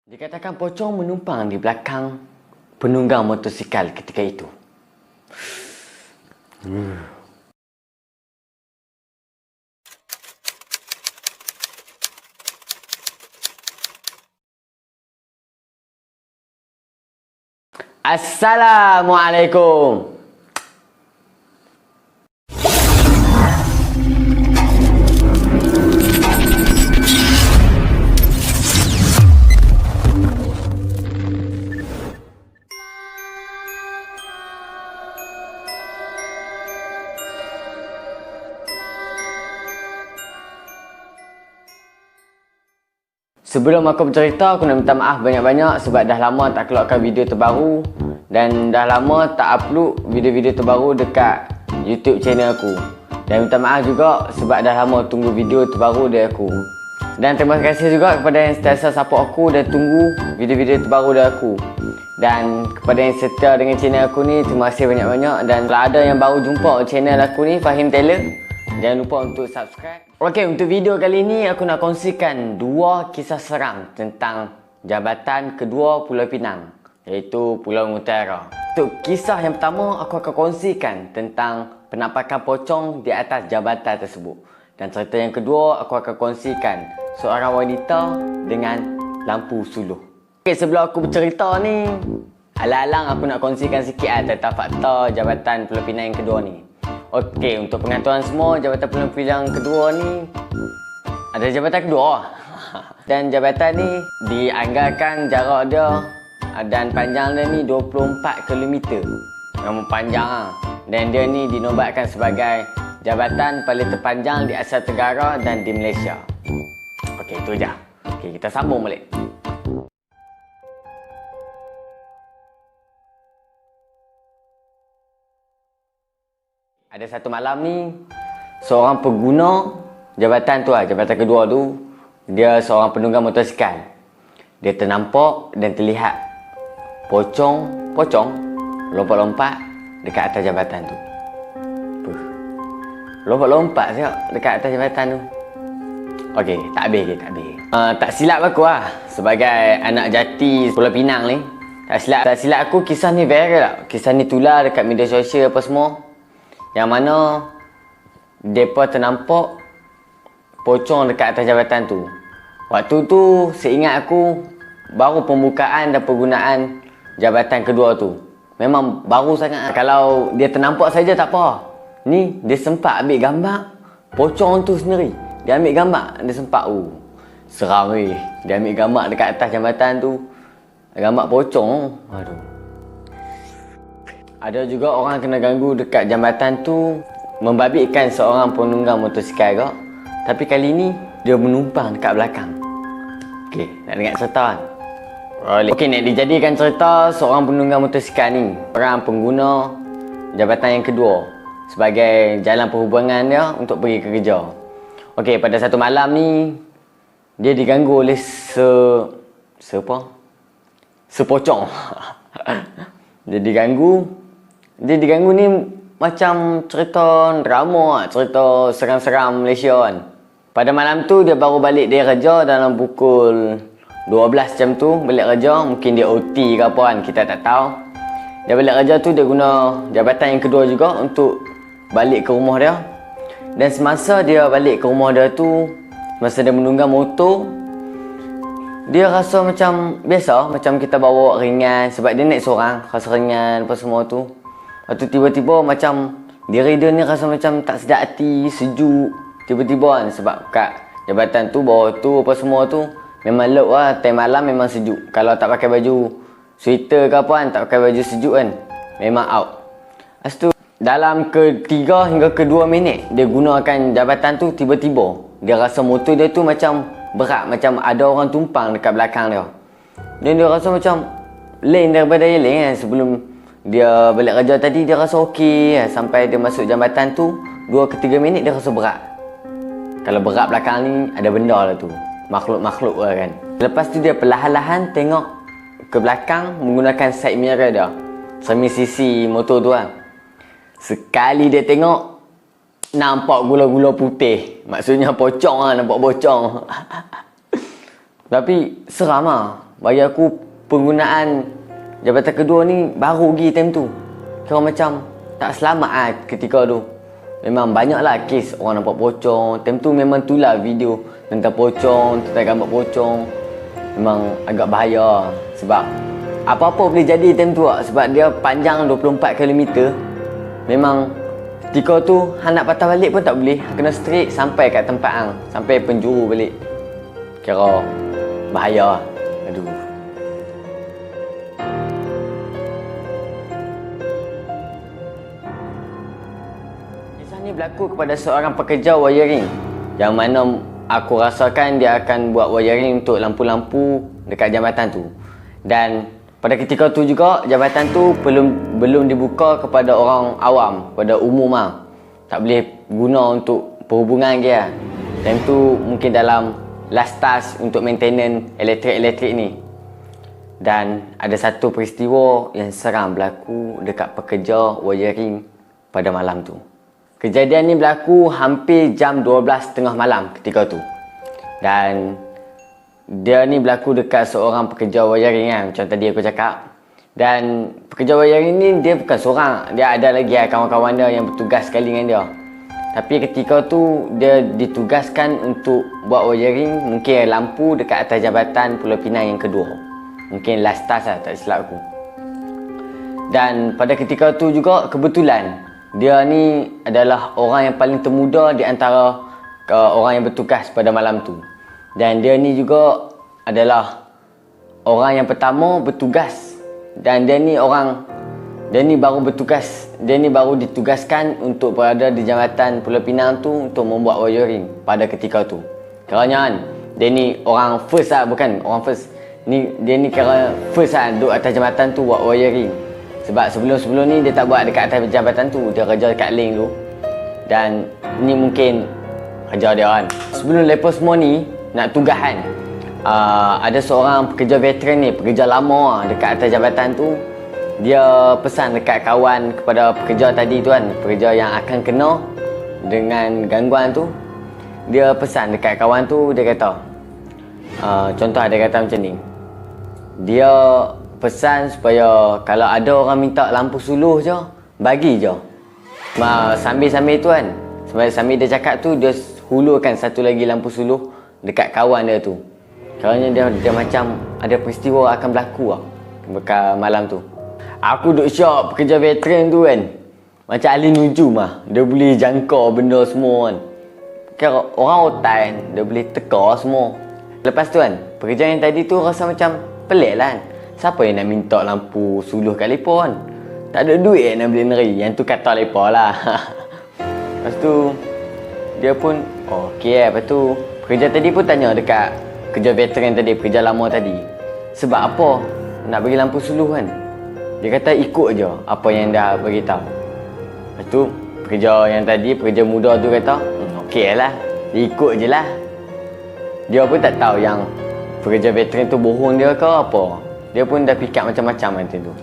Dikatakan pocong menumpang di belakang penunggang motosikal ketika itu. Assalamualaikum. Sebelum aku bercerita, aku nak minta maaf banyak-banyak sebab dah lama tak keluarkan video terbaru dan dah lama tak upload video-video terbaru dekat YouTube channel aku. Dan minta maaf juga sebab dah lama tunggu video terbaru dari aku. Dan terima kasih juga kepada yang sentiasa support aku dan tunggu video-video terbaru dari aku. Dan kepada yang setia dengan channel aku ni, terima kasih banyak-banyak. Dan kalau ada yang baru jumpa channel aku ni, Fahim Taylor, jangan lupa untuk subscribe. Okey, untuk video kali ni aku nak kongsikan dua kisah seram tentang Jabatan Kedua Pulau Pinang, iaitu Pulau Mutiara. Untuk kisah yang pertama, aku akan kongsikan tentang penampakan pocong di atas jabatan tersebut. Dan cerita yang kedua, aku akan kongsikan seorang wanita dengan lampu suluh. Okey, sebelum aku bercerita ni, alang-alang aku nak kongsikan sikit tentang fakta Jabatan Pulau Pinang yang kedua ni. Okey, untuk pengetahuan semua, Jabatan Pulau Pinang kedua ni ada jabatan kedua. Dan jabatan ni dianggarkan jarak dia dan panjang dia ni 24 km. Memang panjang lah. Dan dia ni dinobatkan sebagai jabatan paling terpanjang di Asia Tenggara dan di Malaysia. Okey, itu je. Okey, kita sambung balik. Ada satu malam ni, seorang pengguna jabatan tu jabatan kedua tu, dia seorang penunggang motosikal. Dia ternampak dan terlihat pocong lompat-lompat dekat atas jabatan tu. Lompat-lompat siap dekat atas jabatan tu. Okey, tak habis. Tak silap aku sebagai anak jati Pulau Pinang ni. Tak silap aku, kisah ni viral tak. Kisah ni tular dekat media sosial apa semua. Yang mana mereka ternampak pocong dekat atas jabatan tu. Waktu tu seingat aku baru pembukaan dan penggunaan jabatan kedua tu. Memang baru sangat. Kalau dia ternampak saja tak apa. Ni dia sempat ambil gambar pocong tu sendiri. Dia ambil gambar, dia sempat seram weh. Dia ambil gambar dekat atas jabatan tu. Gambar pocong. Aduh. Ada juga orang kena ganggu dekat jambatan tu, membabitkan seorang penunggang motosikal kak. Tapi kali ni dia menumpang dekat belakang. Okey, nak dengar cerita kan? Okey, nak dijadikan cerita seorang penunggang motosikal ni, orang pengguna jabatan yang kedua sebagai jalan perhubungan dia untuk pergi ke kerja. Okey, pada satu malam ni dia diganggu oleh sepocong. Dia diganggu ni macam cerita drama, cerita seram-seram Malaysia kan. Pada malam tu dia baru balik dari kerja dalam pukul 12 macam tu, balik kerja. Mungkin dia OT ke apa kan, kita tak tahu. Dia balik kerja tu dia guna jabatan yang kedua juga untuk balik ke rumah dia. Dan semasa dia balik ke rumah dia tu, masa dia menunggang motor, dia rasa macam biasa, macam kita bawa ringan sebab dia naik seorang, rasa ringan apa semua tu. Lepas tu tiba-tiba macam diri dia ni rasa macam tak sedap hati, sejuk tiba-tiba kan. Sebab kat jabatan tu, bawah tu apa semua tu memang low time malam memang sejuk. Kalau tak pakai baju sweater ke apa kan, tak pakai baju sejuk kan, memang out. Lepas tu dalam ke-3 hingga ke-2 minit dia gunakan jabatan tu, tiba-tiba dia rasa motor dia tu macam berat, macam ada orang tumpang dekat belakang dia. Dan dia rasa macam lain daripada yang lain kan. Sebelum dia balik kerja tadi dia rasa okey, sampai dia masuk jambatan tu 2 ke 3 minit dia rasa berat. Kalau berat belakang ni ada benda lah tu, makhluk-makhluk lah kan. Lepas tu dia perlahan-lahan tengok ke belakang menggunakan side mirror dia, semi sisi motor tu kan. Sekali dia tengok, nampak gula-gula putih. Maksudnya pocong lah, nampak pocong. Tapi seram lah. bagi aku penggunaan jabatan kedua ni baru pergi time tu. Kira macam tak selamat lah ketika tu. Memang banyak lah kes orang nampak pocong. Time tu memang tu lah video tentang pocong, tentang gambar pocong. Memang agak bahaya sebab apa-apa boleh jadi time tu lah. Sebab dia panjang 24 km. Memang ketika tu hang nak patah balik pun tak boleh. Kena straight sampai kat tempat hang, sampai penjuru balik. Kira bahaya lah. Aduh. Kisah ni berlaku kepada seorang pekerja wiring, yang mana aku rasakan dia akan buat wiring untuk lampu-lampu dekat jambatan tu. Dan pada ketika tu juga jambatan tu belum dibuka kepada orang awam, pada umum lah. Tak boleh guna untuk perhubungan dia. Time tu mungkin dalam last touch untuk maintenance elektrik ni. Dan ada satu peristiwa yang seram berlaku dekat pekerja wiring pada malam tu. Kejadian ni berlaku hampir jam 12.30 malam ketika tu. Dan dia ni berlaku dekat seorang pekerja wiring kan, macam tadi aku cakap. Dan pekerja wiring ni dia bukan seorang, dia ada lagi kawan-kawan dia yang bertugas sekali dengan dia. Tapi ketika tu dia ditugaskan untuk buat wiring mungkin lampu dekat atas jambatan Pulau Pinang yang kedua. Mungkin last touch lah, tak silap aku. Dan pada ketika tu juga kebetulan dia ni adalah orang yang paling termuda di antara orang yang bertugas pada malam tu. Dan dia ni juga adalah orang yang pertama bertugas. Dan dia ni baru bertugas. Dia ni baru ditugaskan untuk berada di jambatan Pulau Pinang tu untuk membuat wiring pada ketika tu. Kerana kan, dia ni orang first lah, bukan orang first. Dia ni kira first lah duduk atas jambatan tu buat wiring. Sebab sebelum-sebelum ni dia tak buat dekat atas jambatan tu, dia kerja dekat link tu. Dan ni mungkin kerja dia kan. Sebelum lepas semua ni nak tugas kan, ada seorang pekerja veteran ni, pekerja lama dekat atas jabatan tu. Dia pesan dekat kawan kepada pekerja tadi tu kan, pekerja yang akan kena dengan gangguan tu. Dia pesan dekat kawan tu, dia kata contoh dia kata macam ni. Dia pesan supaya kalau ada orang minta lampu suluh je, bagi je. Sambil-sambil tu kan, sambil dia cakap tu, dia hulurkan satu lagi lampu suluh dekat kawan dia tu. Kerana dia macam ada peristiwa akan berlaku lah dekat malam tu. Aku duk syok pekerja veteran tu kan, macam ahli nujum lah. Dia boleh jangka benda semua kan. Kira orang otak kan, dia boleh teka semua. Lepas tu kan, pekerja yang tadi tu rasa macam pelik lah kan. Siapa yang nak minta lampu suluh kat lepa kan? Tak ada duit nak beli neri. Yang tu kata lepa lah. Lepas tu dia pun okey lah. Lepas tu pekerja tadi pun tanya dekat kerja veteran tadi, pekerja lama tadi, sebab apa nak bagi lampu suluh kan? Dia kata ikut je apa yang dah beritahu. Lepas tu pekerja yang tadi, pekerja muda tu kata okey lah, dia ikut je lah. Dia pun tak tahu yang pekerja veteran tu bohong dia ke apa. Dia pun dah fikir macam-macam macam tu.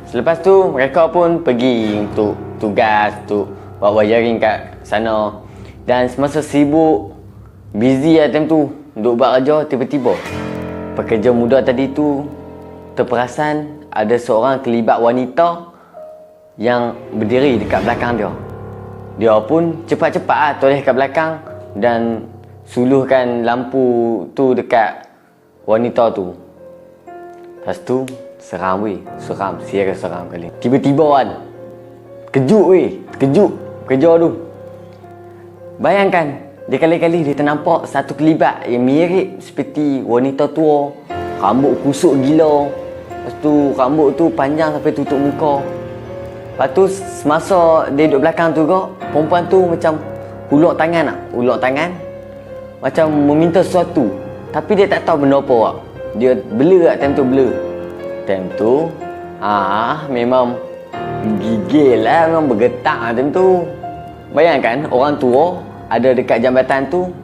Selepas tu mereka pun pergi untuk tugas, untuk buat wiring kat sana. Dan semasa sibuk, busy lah time tu, duk buat kerja, tiba-tiba pekerja muda tadi tu terperasan ada seorang kelibat wanita yang berdiri dekat belakang dia. Dia pun cepat-cepat lah toleh kat belakang dan suluhkan lampu tu dekat wanita tu. Lepas tu seram weh, seram, serius seram kali. Tiba-tiba kan, kejut weh, terkejut pekerja tu. Bayangkan, dia kali-kali dia ternampak satu kelibat yang mirip seperti wanita tua. Rambut kusut gila. Lepas tu rambut tu panjang sampai tutup muka. Lepas tu semasa dia duduk belakang tu juga, perempuan tu macam ulur tangan. Macam meminta sesuatu. Tapi dia tak tahu benda apa. Dia blur time tu, blur. Time tu, memang gigil lah, memang bergetak time tu. Bayangkan orang tua ada dekat jambatan tu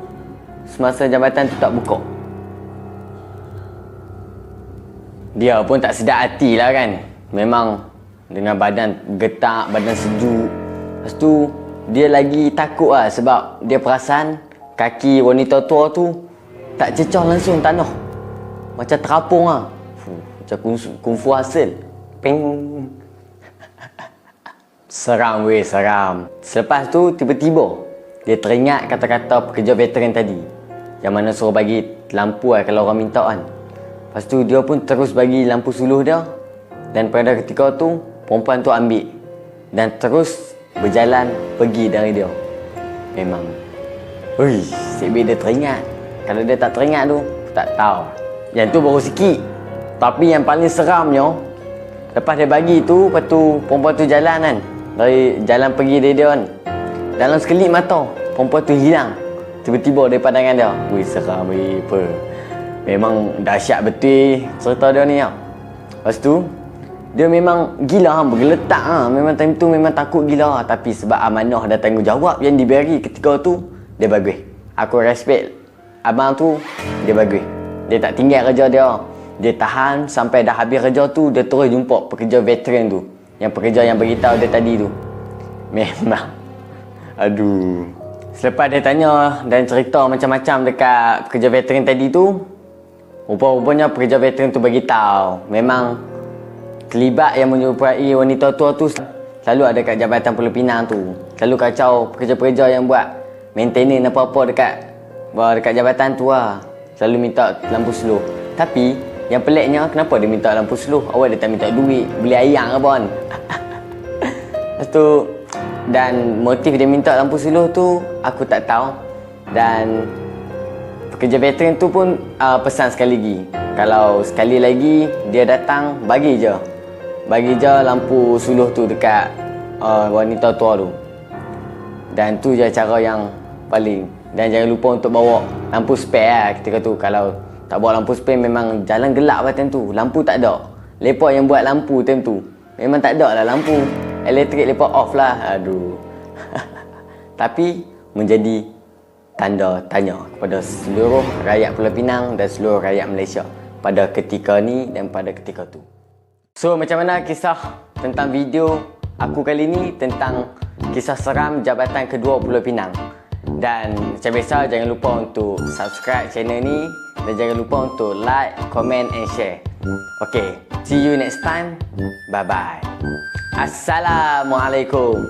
semasa jambatan tu tak buka. Dia pun tak sedar hati lah kan. Memang dengan badan getak, badan sejuk. Lepas tu dia lagi takut lah sebab dia perasan kaki wanita tua tu tak cecah langsung tanah. Macam terapung lah. Macam kungfu hasil. Ping. Seram weh, seram. Selepas tu tiba-tiba dia teringat kata-kata pekerja veteran tadi, yang mana suruh bagi lampu kalau orang minta kan. Lepas tu dia pun terus bagi lampu suluh dia. Dan pada ketika tu perempuan tu ambil dan terus berjalan pergi dari dia. Memang Sibik dia teringat. Kalau dia tak teringat tu, tak tahu. Yang tu baru sikit. Tapi yang paling seramnya, lepas dia bagi tu, lepas tu perempuan tu jalan kan, dari jalan pergi dia kan, dalam sekelip mata perempuan tu hilang tiba-tiba dari pandangan dia. Seram apa. Memang dahsyat betul cerita dia ni. Lepas tu dia memang gila, bergeletak. Memang time tu memang takut gila. Tapi sebab amanah dan tanggungjawab yang diberi ketika tu, dia bagus. Aku respect abang tu, dia bagus. Dia tak tinggal kerja dia. Dia tahan sampai dah habis kerja tu, dia terus jumpa pekerja veteran tu, yang pekerja yang beritahu dia tadi tu. Memang aduh. Selepas dia tanya dan cerita macam-macam dekat pekerja veteran tadi tu, rupa-rupanya pekerja veteran tu beritahu memang terlibat yang menyerupai wanita tua tu selalu ada kat Jabatan Pulau Pinang tu. Selalu kacau pekerja-pekerja yang buat maintenance apa-apa dekat jabatan tu lah. Selalu minta lampu slow. Tapi yang peliknya, kenapa dia minta lampu slow? Awal dia tak minta duit, beli ayam ke apa kan? Lepas tu, dan motif dia minta lampu slow tu aku tak tahu. Dan pekerja veteran tu pun pesan sekali lagi, kalau sekali lagi dia datang, bagi je lampu suluh tu dekat wanita tua tu. Dan tu je cara yang paling. Dan jangan lupa untuk bawa lampu spare lah ketika tu. Kalau tak bawa lampu spare, memang jalan gelap lah time tu. Lampu tak ada. Lepas yang buat lampu time tu, memang tak ada lah lampu elektrik, lepas off lah. Aduh. Tapi menjadi tanda tanya kepada seluruh rakyat Pulau Pinang dan seluruh rakyat Malaysia pada ketika ni dan pada ketika tu. So, macam mana kisah tentang video aku kali ni tentang kisah seram Jabatan Kedua Pulau Pinang? Dan macam biasa, jangan lupa untuk subscribe channel ni dan jangan lupa untuk like, comment and share. Okay, see you next time. Bye bye. Assalamualaikum.